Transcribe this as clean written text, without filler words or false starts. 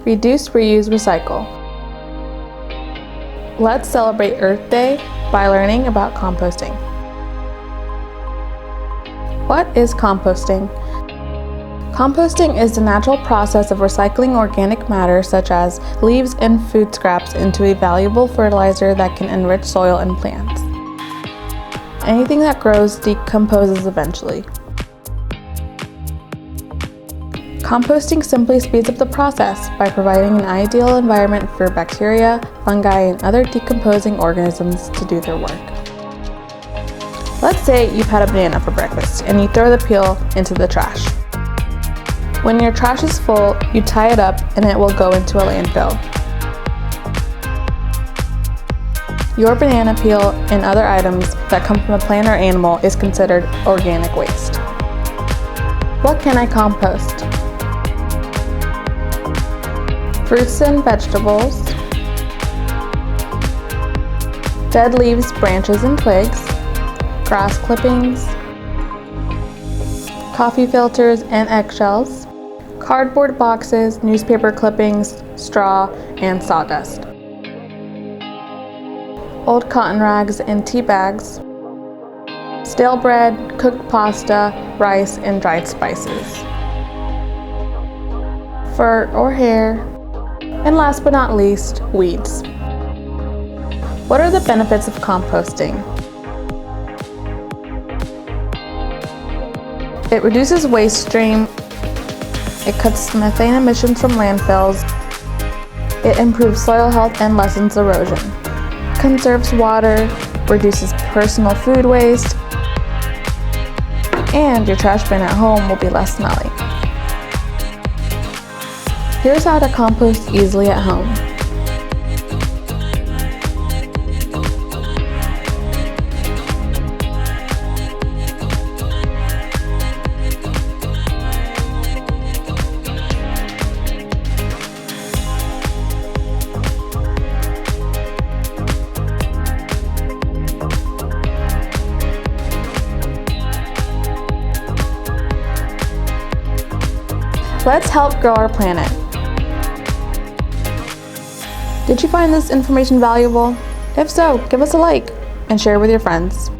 Reduce, reuse, recycle. Let's celebrate Earth Day by learning about composting. What is composting? Composting is the natural process of recycling organic matter such as leaves and food scraps into a valuable fertilizer that can enrich soil and plants. Anything that grows decomposes eventually. Composting simply speeds up the process by providing an ideal environment for bacteria, fungi, and other decomposing organisms to do their work. Let's say you've had a banana for breakfast and you throw the peel into the trash. When your trash is full, you tie it up and it will go into a landfill. Your banana peel and other items that come from a plant or animal is considered organic waste. What can I compost? Fruits and vegetables, dead leaves, branches, and twigs, grass clippings, coffee filters and eggshells, cardboard boxes, newspaper clippings, straw, and sawdust, old cotton rags and tea bags, stale bread, cooked pasta, rice, and dried spices, fur or hair, and last but not least, weeds. What are the benefits of composting? It reduces waste stream, it cuts methane emissions from landfills, it improves soil health and lessens erosion, conserves water, reduces personal food waste, and your trash bin at home will be less smelly. Here's how to compost easily at home. Let's help grow our planet. Did you find this information valuable? If so, give us a like and share with your friends.